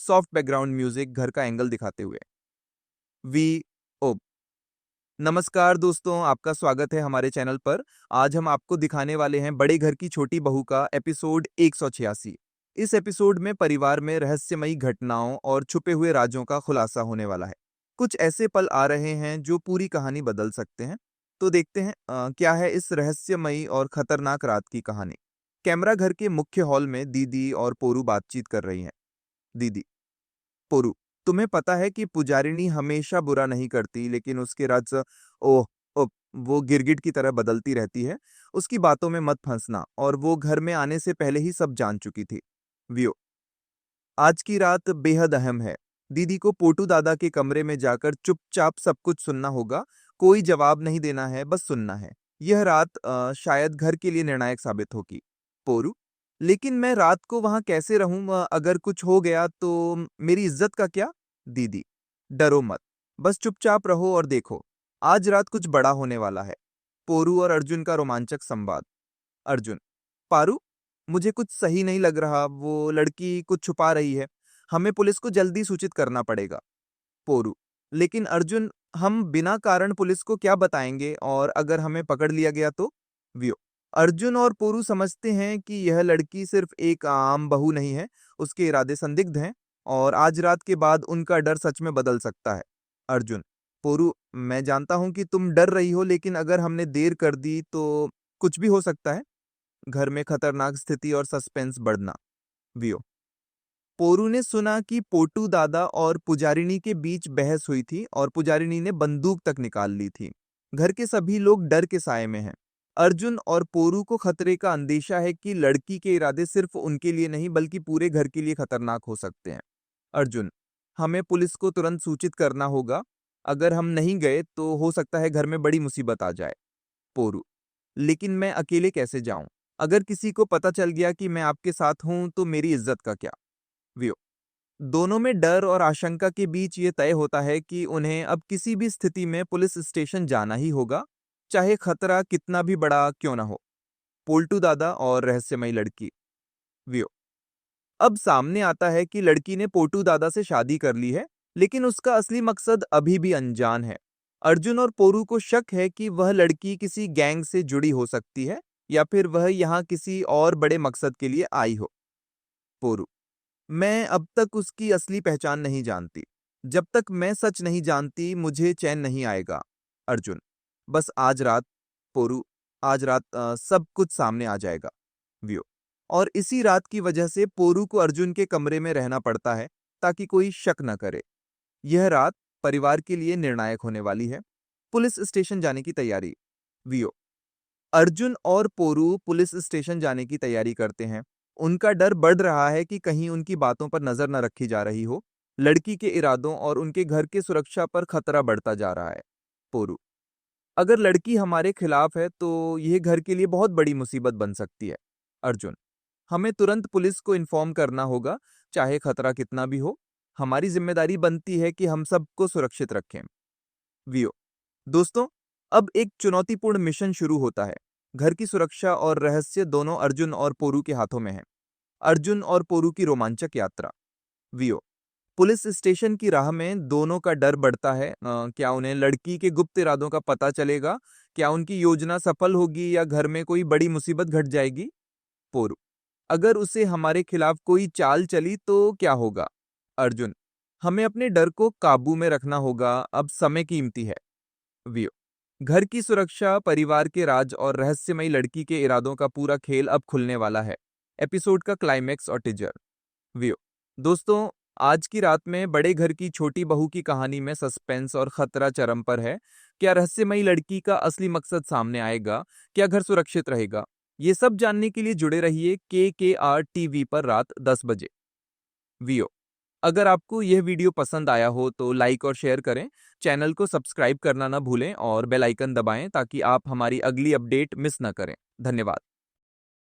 Soft background music घर का angle दिखाते हुए। वी ओ नमस्कार दोस्तों, आपका स्वागत है हमारे चैनल पर। आज हम आपको दिखाने वाले हैं बड़े घर की छोटी बहू का एपिसोड 186। इस एपिसोड में परिवार में रहस्यमयी घटनाओं और छुपे हुए राजों का खुलासा होने वाला है। कुछ ऐसे पल आ रहे हैं जो पूरी कहानी बदल सकते हैं। तो देखते हैं क्या है इस रहस्यमयी और खतरनाक रात की कहानी। कैमरा घर के मुख्य हॉल में दीदी और पोरू बातचीत कर रही हैं। दीदी: पोरू, तुम्हें पता है कि पुजारिनी हमेशा बुरा नहीं करती, लेकिन उसके राज ओह ओह वो गिरगिट की तरह बदलती रहती है। उसकी बातों में मत फंसना, और वो घर में आने से पहले ही सब जान चुकी थी। वियो: आज की रात बेहद अहम है। दीदी को पोटू दादा के कमरे में जाकर चुपचाप सब कुछ सुनना होगा। कोई जवाब नहीं देना है, बस सुनना है। यह रात शायद घर के लिए निर्णायक साबित होगी। पोरू: लेकिन मैं रात को वहां कैसे रहूं? अगर कुछ हो गया तो मेरी इज्जत का क्या? दीदी: डरो मत, बस चुपचाप रहो और देखो। आज रात कुछ बड़ा होने वाला है। पोरू और अर्जुन का रोमांचक संवाद। अर्जुन: पारू, मुझे कुछ सही नहीं लग रहा। वो लड़की कुछ छुपा रही है। हमें पुलिस को जल्दी सूचित करना पड़ेगा। पोरू: लेकिन अर्जुन, हम बिना कारण पुलिस को क्या बताएंगे, और अगर हमें पकड़ लिया गया तो? व्यो: अर्जुन और पोरू समझते हैं कि यह लड़की सिर्फ एक आम बहू नहीं है। उसके इरादे संदिग्ध हैं, और आज रात के बाद उनका डर सच में बदल सकता है। अर्जुन: पोरू, मैं जानता हूं कि तुम डर रही हो, लेकिन अगर हमने देर कर दी तो कुछ भी हो सकता है। घर में खतरनाक स्थिति और सस्पेंस बढ़ना। वियो: पोरू ने सुना कि पोटू दादा और पुजारिनी के बीच बहस हुई थी, और पुजारिनी ने बंदूक तक निकाल ली थी। घर के सभी लोग डर के साए में हैं। अर्जुन और पोरू को खतरे का अंदेशा है कि लड़की के इरादे सिर्फ उनके लिए नहीं, बल्कि पूरे घर के लिए खतरनाक हो सकते हैं। अर्जुन: हमें पुलिस को तुरंत सूचित करना होगा। अगर हम नहीं गए तो हो सकता है घर में बड़ी मुसीबत आ जाए। पोरू: लेकिन मैं अकेले कैसे जाऊं? अगर किसी को पता चल गया कि मैं आपके साथ हूं तो मेरी इज्जत का क्या? व्यो: दोनों में डर और आशंका के बीच ये तय होता है कि उन्हें अब किसी भी स्थिति में पुलिस स्टेशन जाना ही होगा, चाहे खतरा कितना भी बड़ा क्यों ना हो। पोल्टू दादा और रहस्यमयी लड़की। व्यो: अब सामने आता है कि लड़की ने पोटू दादा से शादी कर ली है, लेकिन उसका असली मकसद अभी भी अनजान है। अर्जुन और पोरू को शक है कि वह लड़की किसी गैंग से जुड़ी हो सकती है, या फिर वह यहाँ किसी और बड़े मकसद के लिए आई हो। पोरू: मैं अब तक उसकी असली पहचान नहीं जानती। जब तक मैं सच नहीं जानती, मुझे चैन नहीं आएगा। अर्जुन: बस आज रात। पोरू: आज रात सब कुछ सामने आ जाएगा। व्यो: और इसी रात की वजह से पोरू को अर्जुन के कमरे में रहना पड़ता है, ताकि कोई शक न करे। यह रात परिवार के लिए निर्णायक होने वाली है। पुलिस स्टेशन जाने की तैयारी। व्यो: अर्जुन और पोरू पुलिस स्टेशन जाने की तैयारी करते हैं। उनका डर बढ़ रहा है कि कहीं उनकी बातों पर नजर न रखी जा रही हो। लड़की के इरादों और उनके घर की सुरक्षा पर खतरा बढ़ता जा रहा है। पोरू: अगर लड़की हमारे खिलाफ है तो यह घर के लिए बहुत बड़ी मुसीबत बन सकती है। अर्जुन: हमें तुरंत पुलिस को इन्फॉर्म करना होगा, चाहे खतरा कितना भी हो। हमारी जिम्मेदारी बनती है कि हम सबको सुरक्षित रखें। वियो: दोस्तों, अब एक चुनौतीपूर्ण मिशन शुरू होता है। घर की सुरक्षा और रहस्य दोनों अर्जुन और पोरू के हाथों में है। अर्जुन और पोरू की रोमांचक यात्रा। वियो: पुलिस स्टेशन की राह में दोनों का डर बढ़ता है। क्या उन्हें लड़की के गुप्त इरादों का पता चलेगा? क्या उनकी योजना सफल होगी, या घर में कोई बड़ी मुसीबत घट जाएगी? पोरू: अगर उसे हमारे खिलाफ कोई चाल चली तो क्या होगा? अर्जुन: हमें अपने डर को काबू में रखना होगा, अब समय कीमती है। वियो: घर की सुरक्षा, परिवार के राज और रहस्यमयी लड़की के इरादों का पूरा खेल अब खुलने वाला है। एपिसोड का क्लाइमैक्स और टीजर। व्यू: दोस्तों, आज की रात में बड़े घर की छोटी बहू की कहानी में सस्पेंस और खतरा चरम पर है। क्या रहस्यमयी लड़की का असली मकसद सामने आएगा? क्या घर सुरक्षित रहेगा? ये सब जानने के लिए जुड़े रहिए KKR टीवी पर रात 10 बजे। वियो: अगर आपको यह वीडियो पसंद आया हो तो लाइक और शेयर करें। चैनल को सब्सक्राइब करना ना भूलें, और बेल आइकन दबाएं ताकि आप हमारी अगली अपडेट मिस ना करें। धन्यवाद।